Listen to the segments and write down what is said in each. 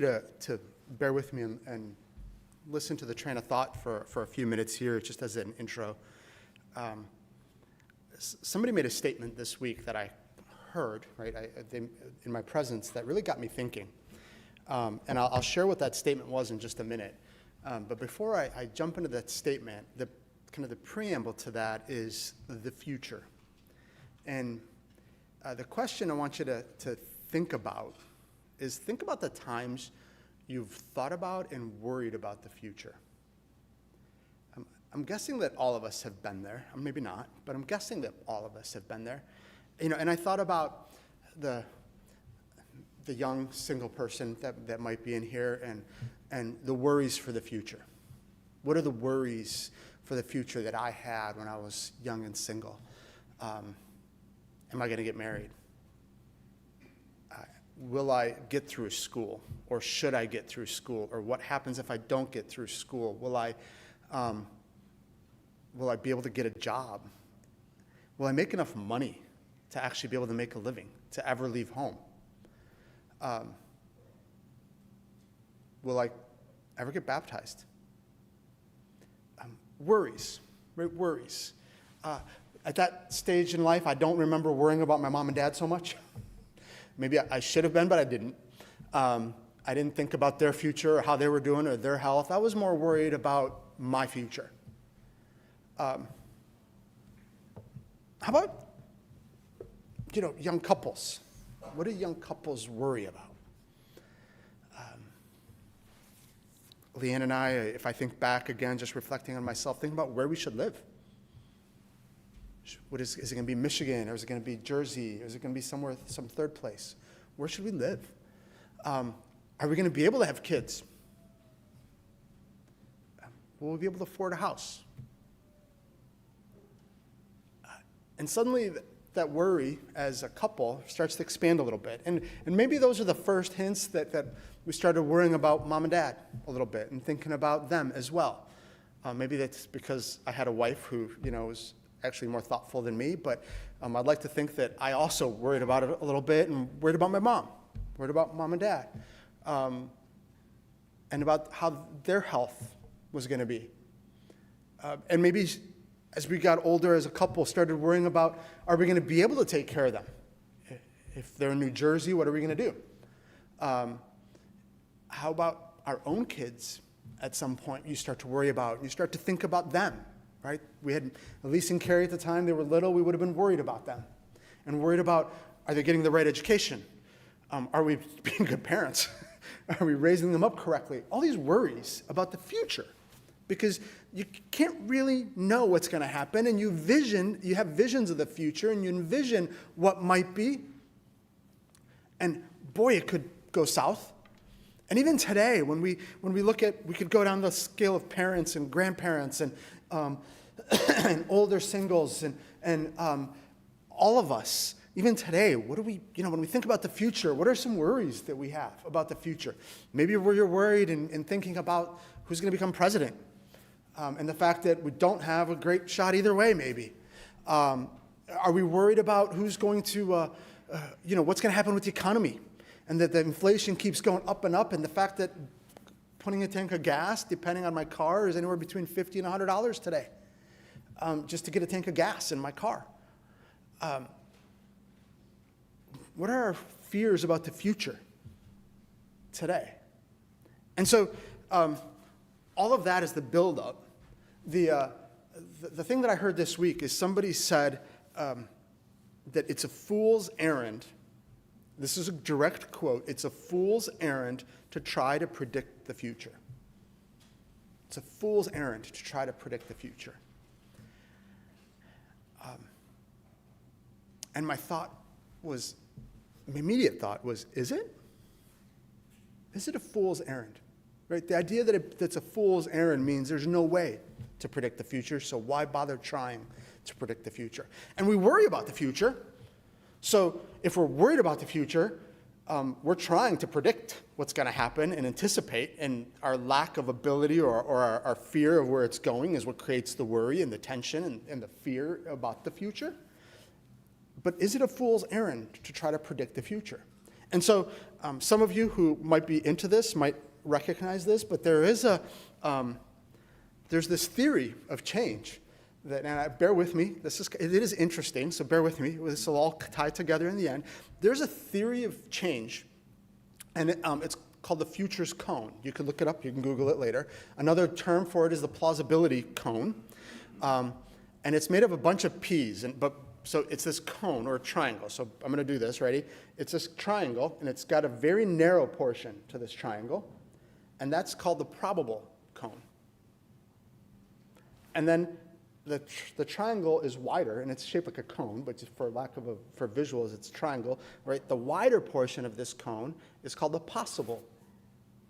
to bear with me and listen to the train of thought for a few minutes here, just as an intro. Somebody made a statement this week that I heard, right, in my presence that really got me thinking. And I'll share what that statement was in just a minute. But before I jump into that statement, the preamble to that is the future. And the question I want you to think about is think about the times you've thought about and worried about the future. I'm guessing that all of us have been there, or maybe not, but I'm guessing that all of us have been there. And I thought about the young single person that might be in here and the worries for the future. What are the worries for the future that I had when I was young and single? Am I going to get married? Will I get through school, or should I get through school? Or what happens if I don't get through school? Will I be able to get a job? Will I make enough money to actually be able to make a living, to ever leave home? Will I ever get baptized? Worries, right? Worries. At that stage in life, I don't remember worrying about my mom and dad so much. Maybe I should have been, but I didn't. I didn't think about their future or how they were doing or their health. I was more worried about my future. How about, young couples? What do young couples worry about? Leanne and I, if I think back again, just reflecting on myself, think about where we should live. Is it going to be Michigan, or is it going to be Jersey, or is it going to be some third place? Where should we live? Are we going to be able to have kids? Will we be able to afford a house? And suddenly that worry as a couple starts to expand a little bit. And maybe those are the first hints that we started worrying about mom and dad a little bit and thinking about them as well. Maybe that's because I had a wife who, was actually more thoughtful than me, but I'd like to think that I also worried about it a little bit and worried about my mom, worried about mom and dad, and about how their health was going to be. And maybe as we got older as a couple, started worrying about, are we going to be able to take care of them? If they're in New Jersey, what are we going to do? How about our own kids at some point you start to worry about, you start to think about them, right? We had Elise and Carrie at the time, they were little, we would have been worried about them. And worried about, are they getting the right education? Are we being good parents? Are we raising them up correctly? All these worries about the future. Because you can't really know what's going to happen, and you have visions of the future, and you envision what might be. And boy, it could go south. And even today, when we look at, we could go down the scale of parents and grandparents and and older singles and all of us. Even today, what do we, when we think about the future, what are some worries that we have about the future? Maybe you're worried and thinking about who's going to become president. And the fact that we don't have a great shot either way, maybe. Are we worried about who's going to, what's going to happen with the economy? And that the inflation keeps going up and up, and the fact that putting a tank of gas, depending on my car, is anywhere between $50 and $100 today, just to get a tank of gas in my car. What are our fears about the future today? And so all of that is the buildup. The thing that I heard this week is somebody said that it's a fool's errand. This is a direct quote. It's a fool's errand to try to predict the future. It's a fool's errand to try to predict the future. And my immediate thought was, is it? Is it a fool's errand? Right? The idea that it's a fool's errand means there's no way to predict the future, so why bother trying to predict the future? And we worry about the future. So if we're worried about the future, we're trying to predict what's going to happen and anticipate, and our lack of ability or our fear of where it's going is what creates the worry and the tension and the fear about the future. But is it a fool's errand to try to predict the future? And so Some of you who might be into this might recognize this, but there's this theory of change that, and bear with me, it is interesting, so bear with me. This will all tie together in the end. There's a theory of change, and it's called the futures cone. You can look it up. You can Google it later. Another term for it is the plausibility cone, and it's made of a bunch of P's. So it's this cone or a triangle. So I'm going to do this. Ready? It's this triangle, and it's got a very narrow portion to this triangle, and that's called the probable cone. And then the triangle is wider, and it's shaped like a cone, but just for visuals, it's triangle, right? The wider portion of this cone is called the possible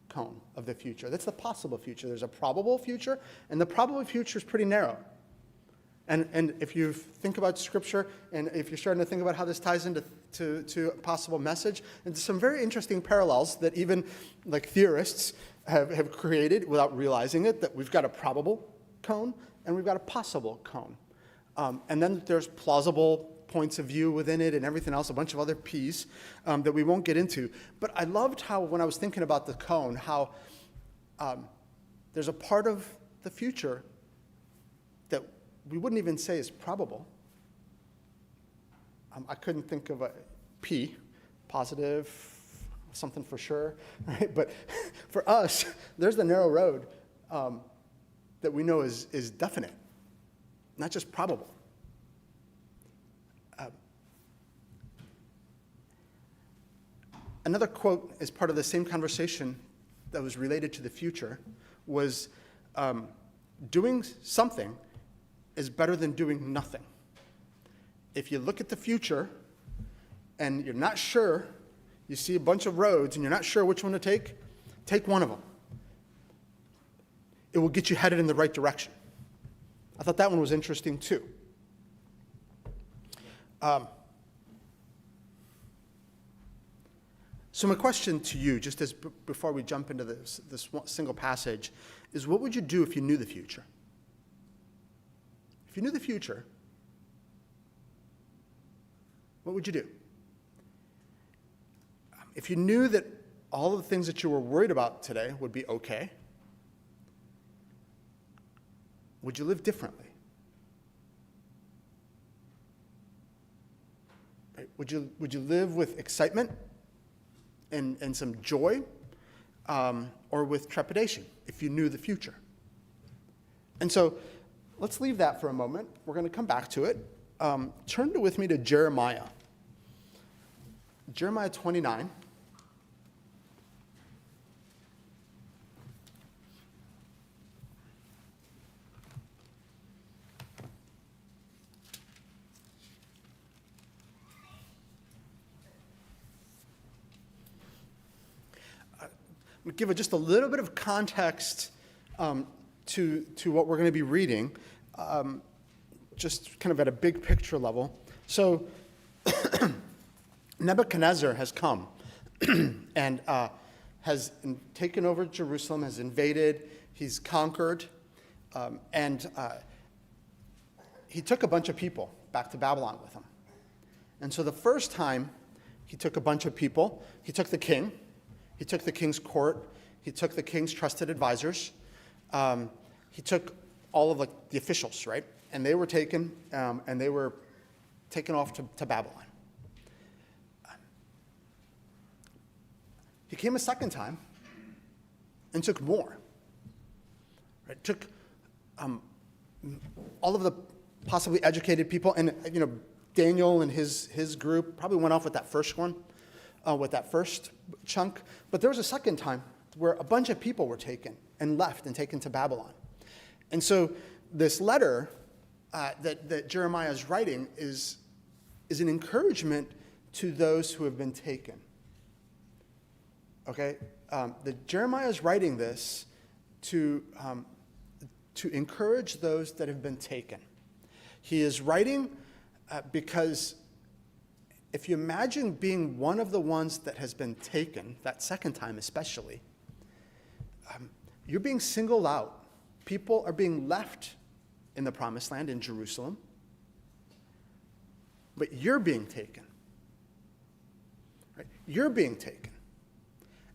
cone of the future. That's the possible future. There's a probable future, and the probable future is pretty narrow. And if you think about Scripture, and if you're starting to think about how this ties into to a possible message, and there's some very interesting parallels that even like theorists have created without realizing it, that we've got a probable cone, and we've got a possible cone. And then there's plausible points of view within it and everything else, a bunch of other P's that we won't get into. But I loved how, when I was thinking about the cone, how there's a part of the future that we wouldn't even say is probable. I couldn't think of a P, positive, something for sure, right? But for us, there's the narrow road that we know is definite, not just probable. Another quote as part of the same conversation that was related to the future was, doing something is better than doing nothing. If you look at the future and you're not sure, you see a bunch of roads and you're not sure which one to take one of them. It will get you headed in the right direction. I thought that one was interesting too. So my question to you, just as before we jump into this single passage, is what would you do if you knew the future? If you knew the future, what would you do? If you knew that all of the things that you were worried about today would be okay, would you live differently? Right? Would you live with excitement and some joy, or with trepidation if you knew the future? And so let's leave that for a moment. We're going to come back to it. Turn with me to Jeremiah. Jeremiah 29. We give just a little bit of context to what we're going to be reading, just kind of at a big picture level. So Nebuchadnezzar has come and has taken over Jerusalem, has invaded, he's conquered, and he took a bunch of people back to Babylon with him. And so the first time he took a bunch of people, he took the king, he took the king's court, he took the king's trusted advisors, he took all of the officials, right? And they were taken, and they were taken off to Babylon. He came a second time and took more. Right? Took all of the possibly educated people, and Daniel and his group probably went off with that first one, with that first chunk. But there was a second time where a bunch of people were taken and left and taken to Babylon. And so this letter that Jeremiah is writing is an encouragement to those who have been taken. Okay? Jeremiah is writing this to encourage those that have been taken. He is writing because if you imagine being one of the ones that has been taken, that second time especially, you're being singled out. People are being left in the promised land in Jerusalem, but you're being taken. Right? You're being taken.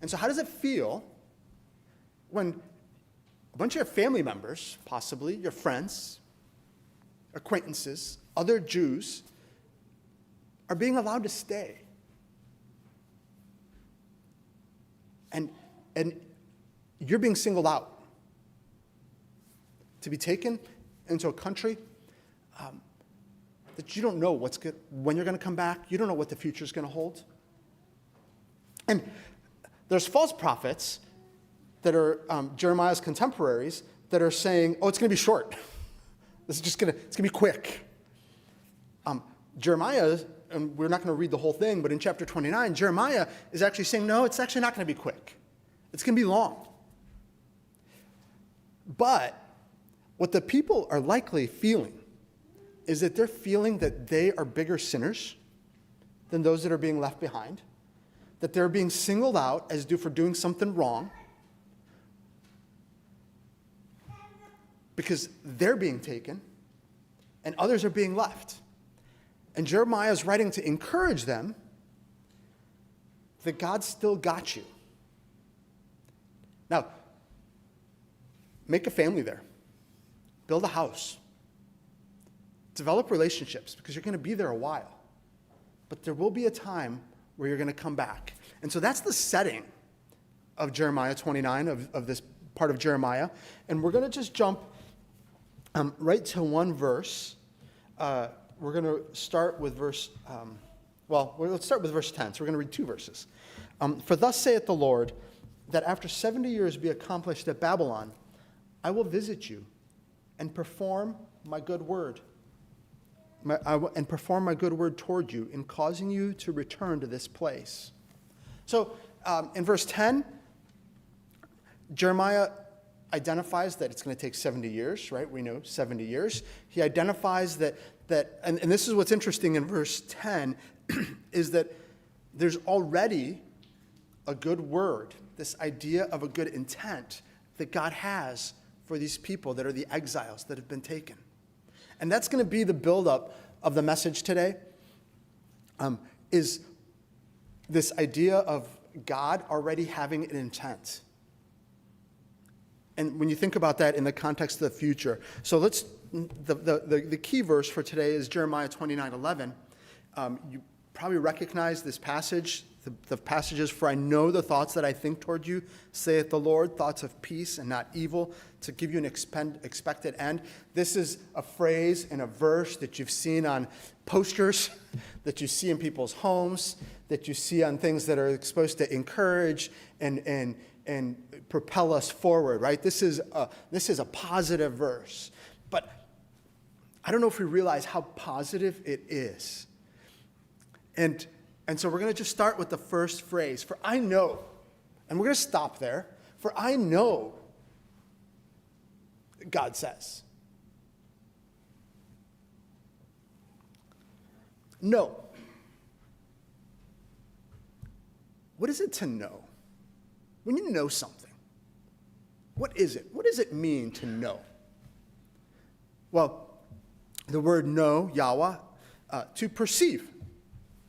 And so how does it feel when a bunch of your family members, possibly your friends, acquaintances, other Jews, are being allowed to stay? And you're being singled out to be taken into a country that you don't know when you're going to come back. You don't know what the future is going to hold. And there's false prophets that are Jeremiah's contemporaries that are saying, oh, it's going to be short. It's going to be quick. Jeremiah, and we're not going to read the whole thing, but in chapter 29, Jeremiah is actually saying, no, it's actually not going to be quick. It's going to be long. But what the people are likely feeling is that they're feeling that they are bigger sinners than those that are being left behind, that they're being singled out for doing something wrong because they're being taken and others are being left. And Jeremiah is writing to encourage them that God still got you. Now, make a family there. Build a house. Develop relationships because you're going to be there a while. But there will be a time where you're going to come back. And so that's the setting of Jeremiah 29, of this part of Jeremiah. And we're going to just jump right to one verse. We're going to start with let's start with verse 10. So we're going to read two verses. For thus saith the Lord, that after 70 years be accomplished at Babylon, I will visit you and perform my good word. And perform my good word toward you in causing you to return to this place. So in verse 10, Jeremiah identifies that it's going to take 70 years, right? We know 70 years. He identifies that and this is what's interesting in verse 10, is that there's already a good word, this idea of a good intent that God has for these people that are the exiles that have been taken. And that's going to be the buildup of the message today, is this idea of God already having an intent. And when you think about that in the context of the future, so the key verse for today is Jeremiah 29:11. You probably recognize this passage, the passages, for I know the thoughts that I think toward you, saith the Lord, thoughts of peace and not evil, to give you an expected end. This is a phrase and a verse that you've seen on posters, that you see in people's homes, that you see on things that are supposed to encourage and propel us forward, right? This is a positive verse. But I don't know if we realize how positive it is. And so we're going to just start with the first phrase. For I know, and we're going to stop there. For I know, God says. Know. What is it to know? When you know something, what is it? What does it mean to know? Well, the word know, Yahweh, to perceive.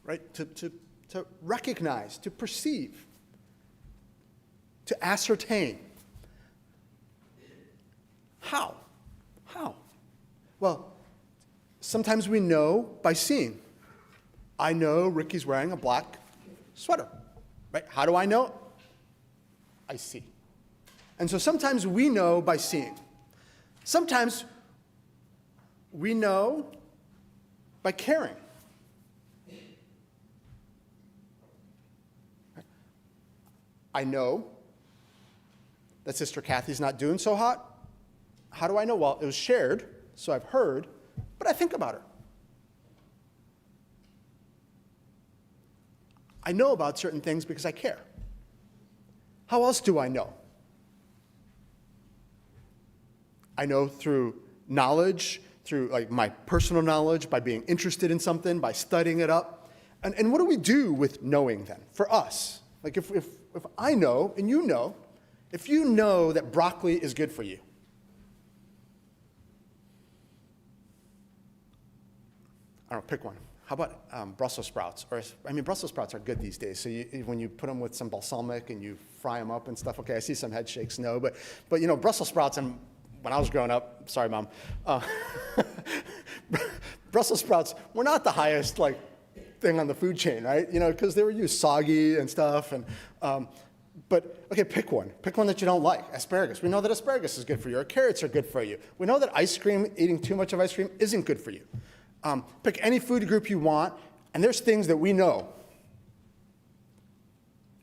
Right? To recognize, to perceive, to ascertain. How? Well, sometimes we know by seeing. I know Ricky's wearing a black sweater. Right? How do I know? I see. And so sometimes we know by seeing. Sometimes we know by caring. I know that Sister Kathy's not doing so hot. How do I know? Well, it was shared, so I've heard, but I think about her. I know about certain things because I care. How else do I know? I know through knowledge, through like my personal knowledge, by being interested in something, by studying it up. And what do we do with knowing then, for us? Like if I know, and you know, if you know that broccoli is good for you, I don't know, pick one. how about Brussels sprouts? Brussels sprouts are good these days. So when you put them with some balsamic and you fry them up and stuff, okay, I see some head shakes, no. But Brussels sprouts, and when I was growing up, sorry, Mom, Brussels sprouts were not the highest, thing on the food chain, right? Because they were used soggy and stuff. But, okay, pick one. Pick one that you don't like. Asparagus. We know that asparagus is good for you, or carrots are good for you. We know that eating too much of ice cream isn't good for you. Pick any food group you want, and there's things that we know.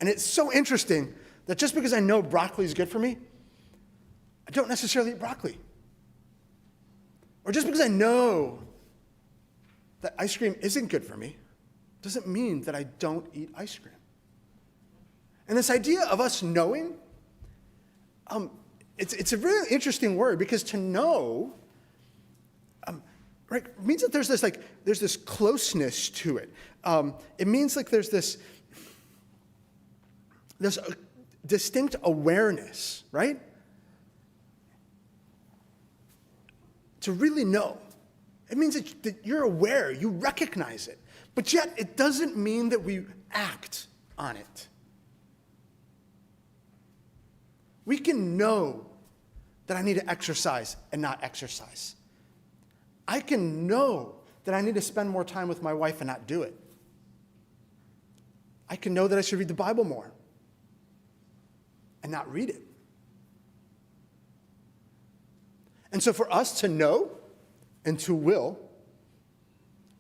And it's so interesting that just because I know broccoli is good for me, I don't necessarily eat broccoli. Or just because I know that ice cream isn't good for me, doesn't mean that I don't eat ice cream. And this idea of us knowing, it's a really interesting word, because to know, right, means that there's this closeness to it. It means there's this distinct awareness, right? To really know, it means that you're aware, you recognize it, but yet it doesn't mean that we act on it. We can know that I need to exercise and not exercise. I can know that I need to spend more time with my wife and not do it. I can know that I should read the Bible more and not read it. And so for us to know and to will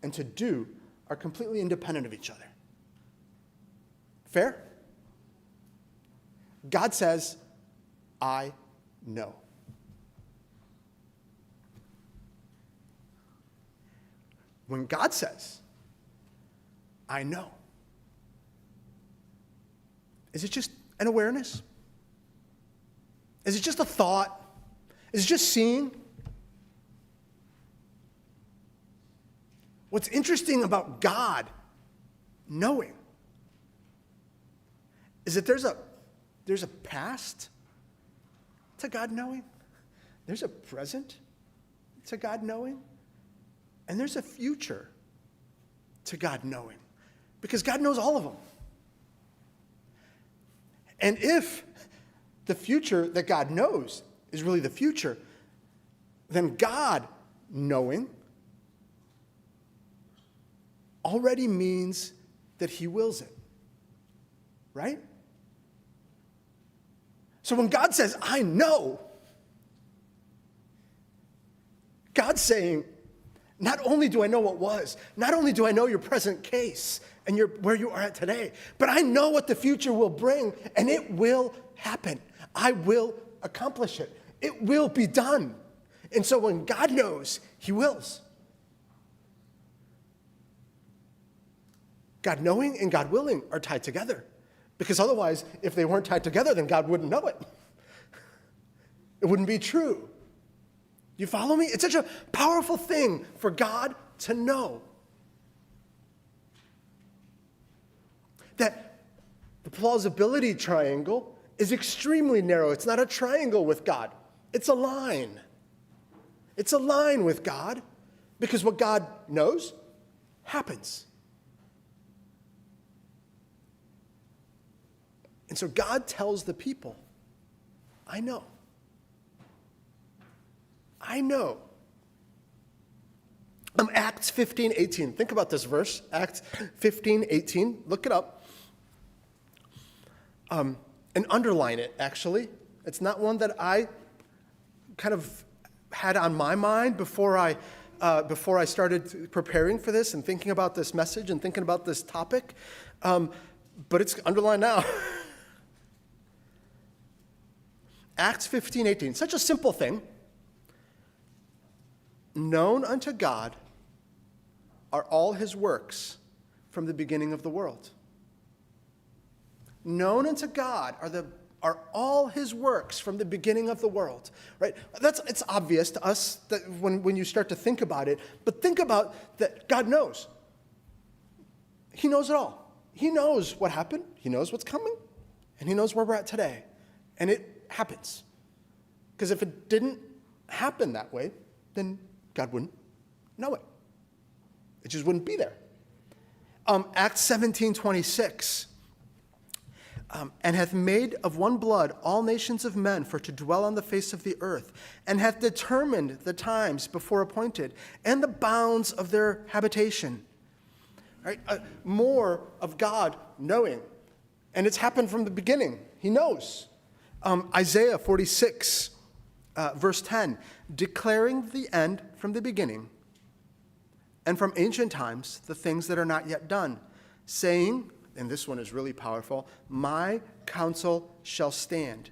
and to do are completely independent of each other. Fair? God says, I know. When God says, I know, is it just an awareness? Is it just a thought? Is it just seeing? What's interesting about God knowing is that there's a past to God knowing, there's a present to God knowing, and there's a future to God knowing, because God knows all of them. And if the future that God knows is really the future, then God knowing already means that he wills it, right? So when God says, I know, God's saying, not only do I know what was, not only do I know your present case and where you are at today, but I know what the future will bring, and it will happen. I will accomplish it. It will be done. And so when God knows, he wills. God knowing and God willing are tied together. Because otherwise, if they weren't tied together, then God wouldn't know it. It wouldn't be true. You follow me? It's such a powerful thing for God to know. That the plausibility triangle is extremely narrow. It's not a triangle with God. It's a line. It's a line with God, because what God knows happens. And so God tells the people, I know. I know. Acts 15:18. Think about this verse, Acts 15:18. Look it up. And underline it, actually. It's not one that I kind of had on my mind before I started preparing for this and thinking about this message and thinking about this topic. But it's underlined now. Acts 15:18. Such a simple thing. Known unto God are all his works from the beginning of the world. Known unto God are all his works from the beginning of the world. Right? It's obvious to us that when you start to think about it, but think about that God knows. He knows it all. He knows what happened, he knows what's coming, and he knows where we're at today. And it happens. Because if it didn't happen that way, then God wouldn't know it. It just wouldn't be there. Acts 17:26. And hath made of one blood all nations of men for to dwell on the face of the earth, and hath determined the times before appointed, and the bounds of their habitation. Right? More of God knowing. And it's happened from the beginning. He knows. Isaiah 46, verse 10, declaring the end from the beginning, and from ancient times the things that are not yet done, saying, and this one is really powerful, my counsel shall stand,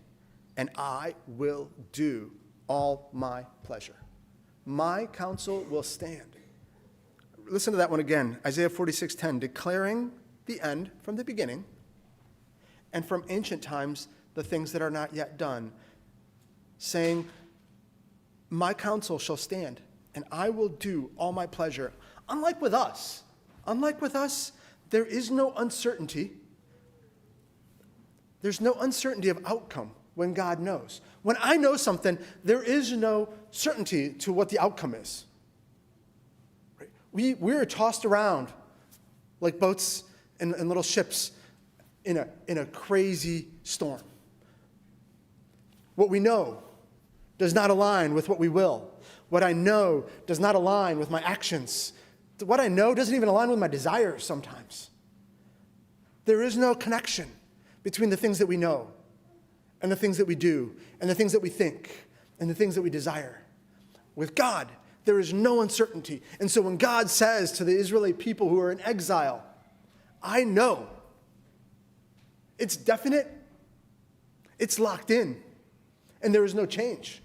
and I will do all my pleasure. My counsel will stand. Listen to that one again. Isaiah 46:10, declaring the end from the beginning, and from ancient times the things that are not yet done, saying, my counsel shall stand, and I will do all my pleasure. Unlike with us, there is no uncertainty. There's no uncertainty of outcome when God knows. When I know something, there is no certainty to what the outcome is. Right? We're tossed around like boats and little ships in a crazy storm. What we know does not align with what we will. What I know does not align with my actions. What I know doesn't even align with my desires sometimes. There is no connection between the things that we know and the things that we do and the things that we think and the things that we desire. With God, there is no uncertainty. And so when God says to the Israeli people who are in exile, I know, it's definite, it's locked in, and there is no change.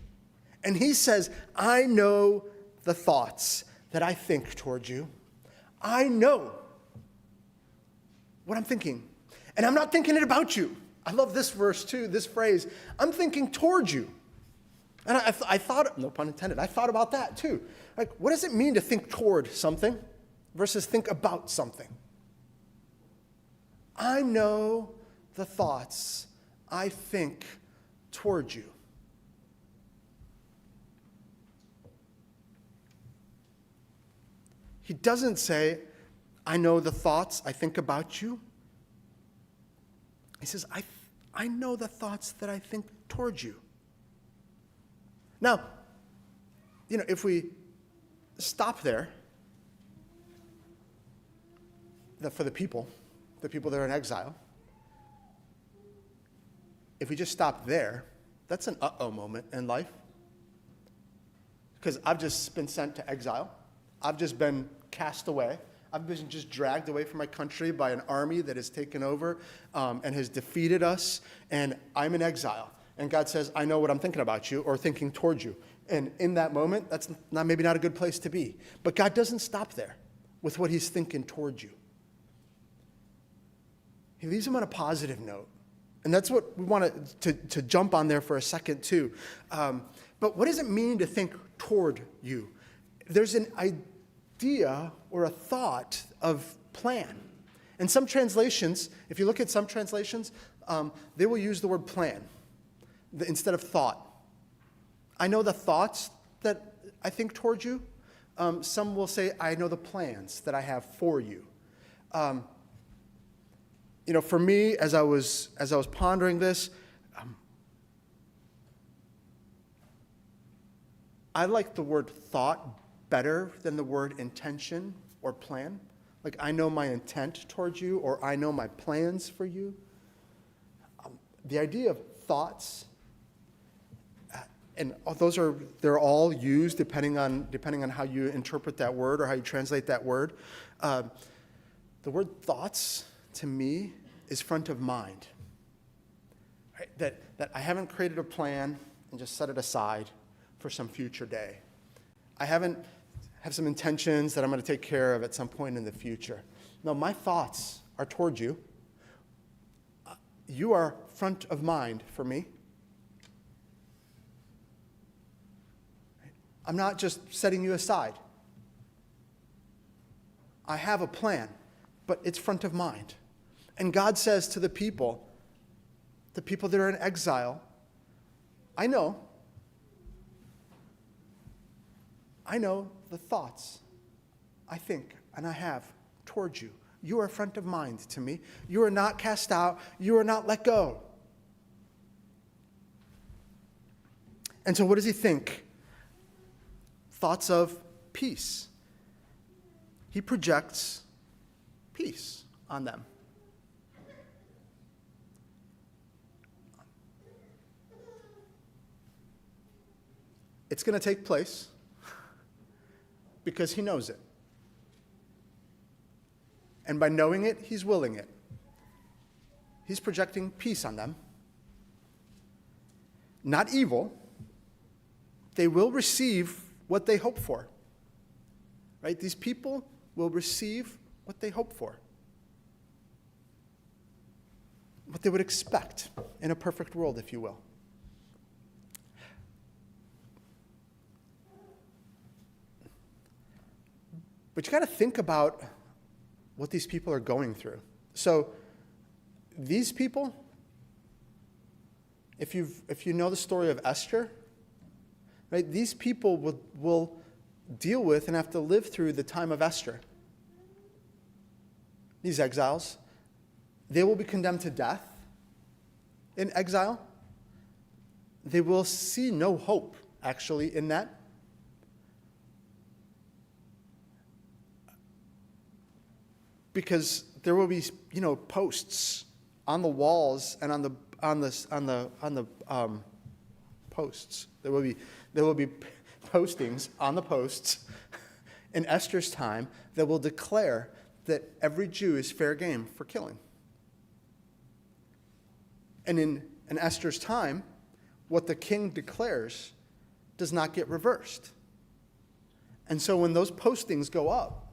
And he says, I know the thoughts that I think toward you. I know what I'm thinking. And I'm not thinking it about you. I love this verse too, this phrase. I'm thinking toward you. And I thought, no pun intended, I thought about that too. Like, what does it mean to think toward something versus think about something? I know the thoughts I think toward you. He doesn't say, I know the thoughts I think about you. He says, I know the thoughts that I think toward you. Now, if we stop there, for the people that are in exile, if we just stop there, that's an uh-oh moment in life. Because I've just been sent to exile. I've just been cast away. I've been just dragged away from my country by an army that has taken over and has defeated us, and I'm in exile. And God says, I know what I'm thinking about you or thinking towards you. And in that moment, that's maybe not a good place to be. But God doesn't stop there with what he's thinking towards you. He leaves him on a positive note. And that's what we want to jump on there for a second, too. But what does it mean to think toward you? There's an idea or a thought of plan. And some translations, if you look at some translations, they will use the word plan instead of thought. I know the thoughts that I think toward you. Some will say, I know the plans that I have for you. For me, as I was pondering this, I like the word thought better than the word intention or plan. Like, I know my intent towards you, or I know my plans for you. The idea of thoughts, and they're all used depending on how you interpret that word or how you translate that word. The word thoughts, to me, is front of mind. Right? That I haven't created a plan and just set it aside for some future day. I have some intentions that I'm going to take care of at some point in the future. No, my thoughts are toward you. You are front of mind for me. I'm not just setting you aside. I have a plan, but it's front of mind. And God says to the people that are in exile, I know the thoughts I think and I have towards you. You are a friend of mine to me. You are not cast out. You are not let go. And so what does he think? Thoughts of peace. He projects peace on them. It's going to take place because he knows it. And by knowing it, he's willing it. He's projecting peace on them. Not evil. They will receive what they hope for. Right? These people will receive what they hope for. What they would expect in a perfect world, if you will. But you got to think about what these people are going through. So these people, if you know the story of Esther, right, these people will deal with and have to live through the time of Esther. These exiles, they will be condemned to death in exile. They will see no hope, actually, in that. Because there will be, posts on the walls and on the posts. There will be postings on the posts in Esther's time that will declare that every Jew is fair game for killing. And in Esther's time, what the king declares does not get reversed. And so when those postings go up,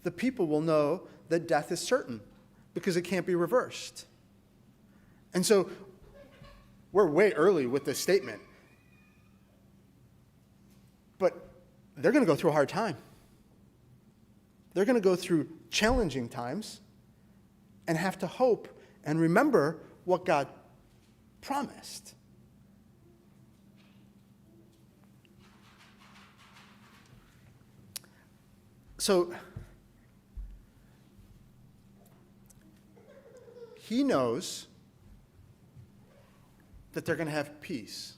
the people will know that death is certain because it can't be reversed. And so we're way early with this statement. But they're going to go through a hard time. They're going to go through challenging times and have to hope and remember what God promised. So he knows that they're going to have peace.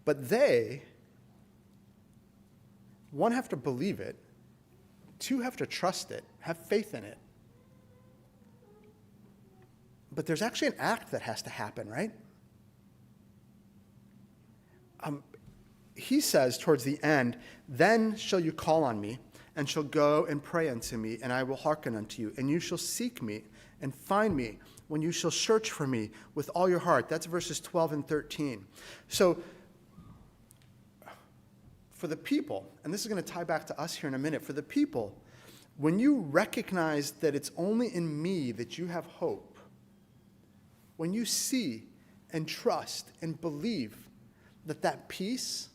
But they, one, have to believe it. Two, have to trust it, have faith in it. But there's actually an act that has to happen, right? He says towards the end, "Then shall you call on me, and shall go and pray unto me, and I will hearken unto you. And you shall seek me and find me when you shall search for me with all your heart." That's verses 12 and 13. So for the people, and this is going to tie back to us here in a minute, for the people, when you recognize that it's only in me that you have hope, when you see and trust and believe that peace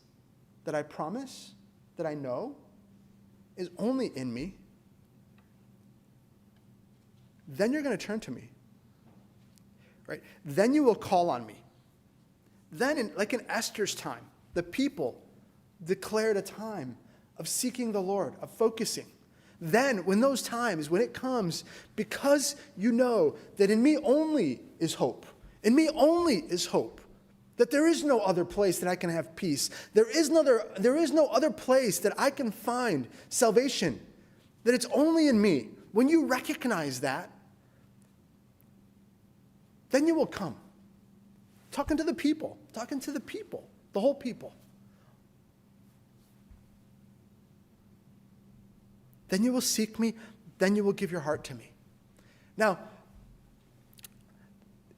that I promise, that I know, is only in me, then you're going to turn to me. Right? Then you will call on me. Then, like in Esther's time, the people declared a time of seeking the Lord, of focusing. Then, when it comes, because you know that in me only is hope, in me only is hope, that there is no other place that I can have peace. There is no other place that I can find salvation, that it's only in me. When you recognize that, then you will come. Talking to the people, the whole people. Then you will seek me, then you will give your heart to me. Now,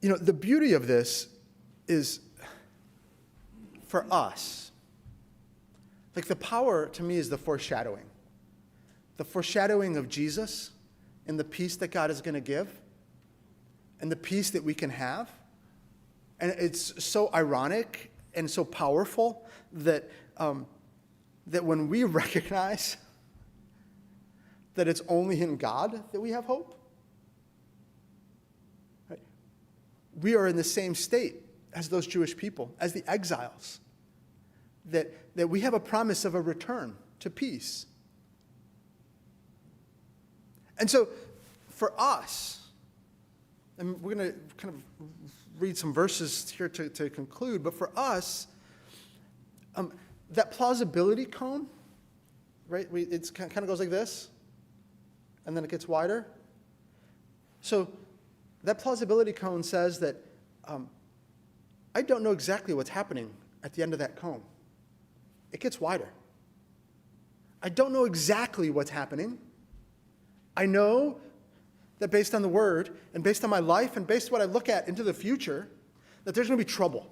the beauty of this is, for us, like the power to me is the foreshadowing. The foreshadowing of Jesus and the peace that God is going to give and the peace that we can have. And it's so ironic and so powerful that when we recognize that it's only in God that we have hope, right? We are in the same state as those Jewish people, as the exiles. that we have a promise of a return to peace. And so for us, and we're going to kind of read some verses here to conclude, but for us, that plausibility cone, right, it kind of goes like this, and then it gets wider. So that plausibility cone says that I don't know exactly what's happening at the end of that cone. It gets wider. I don't know exactly what's happening. I know that based on the Word and based on my life and based on what I look at into the future, that there's going to be trouble.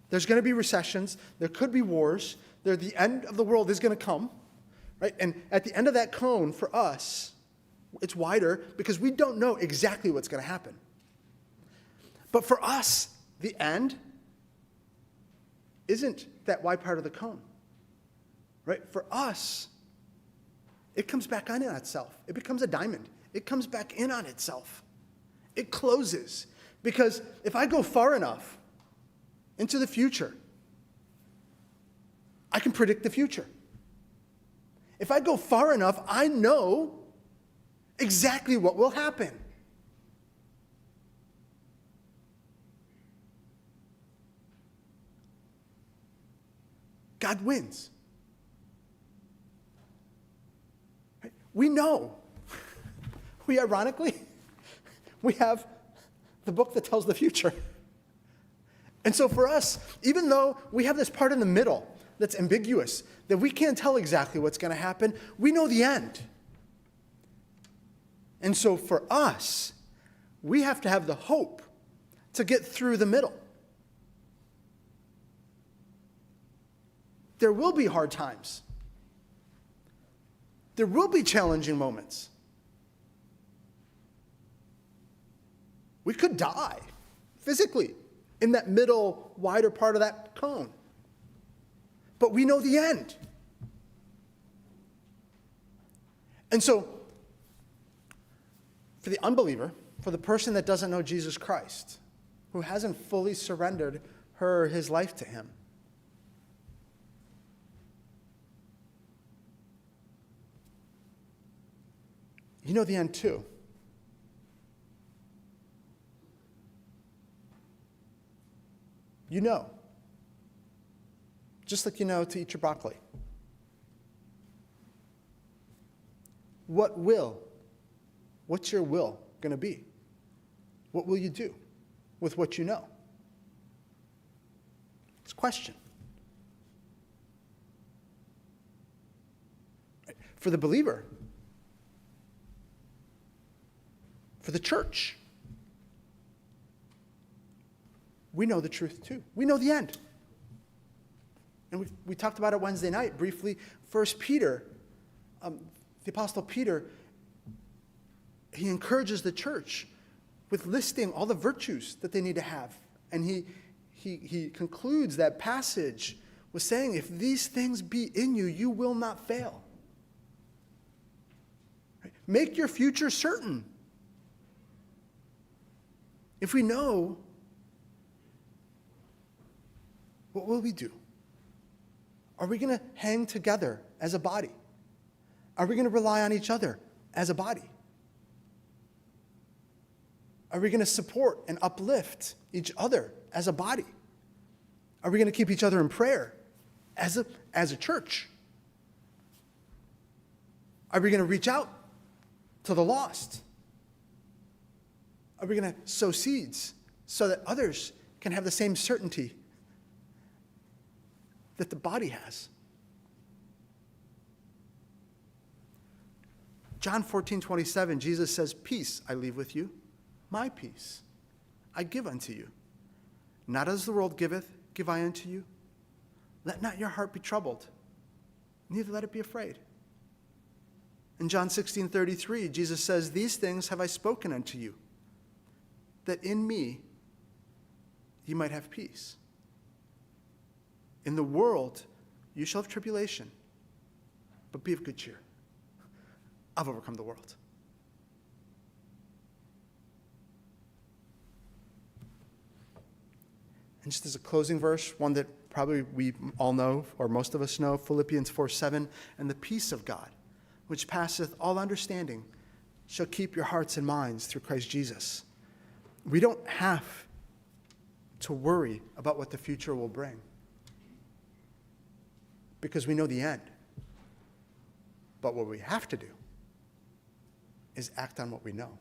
There's going to be recessions. There could be wars. The end of the world is going to come, right? And at the end of that cone, for us, it's wider because we don't know exactly what's going to happen. But for us, the end isn't that wide part of the cone, right? For us, it comes back on itself. It becomes a diamond. It comes back in on itself. It closes. Because if I go far enough into the future, I can predict the future. If I go far enough, I know exactly what will happen. God wins. We know. Ironically, we have the book that tells the future. And so for us, even though we have this part in the middle that's ambiguous, that we can't tell exactly what's going to happen, we know the end. And so for us, we have to have the hope to get through the middle. There will be hard times. There will be challenging moments. We could die physically in that middle, wider part of that cone. But we know the end. And so, for the unbeliever, for the person that doesn't know Jesus Christ, who hasn't fully surrendered her or his life to him, you know the end too. You know. Just like you know to eat your broccoli. What's your will going to be? What will you do with what you know? It's a question. For the believer, for the church, we know the truth too. We know the end. And we talked about it Wednesday night briefly. 1 Peter, the Apostle Peter, he encourages the church with listing all the virtues that they need to have. And he concludes that passage with saying, if these things be in you, you will not fail. Right? Make your future certain. If we know, what will we do? Are we going to hang together as a body? Are we going to rely on each other as a body? Are we going to support and uplift each other as a body? Are we going to keep each other in prayer as a church? Are we going to reach out to the lost? Are we going to sow seeds so that others can have the same certainty that the body has? John 14:27, Jesus says, peace I leave with you, my peace I give unto you. Not as the world giveth, give I unto you. Let not your heart be troubled, neither let it be afraid. In John 16:33, Jesus says, these things have I spoken unto you, that in me you might have peace. In the world you shall have tribulation, but be of good cheer. I've overcome the world. And just as a closing verse, one that probably we all know, or most of us know, Philippians 4:7, and the peace of God, which passeth all understanding, shall keep your hearts and minds through Christ Jesus. We don't have to worry about what the future will bring because we know the end. But what we have to do is act on what we know.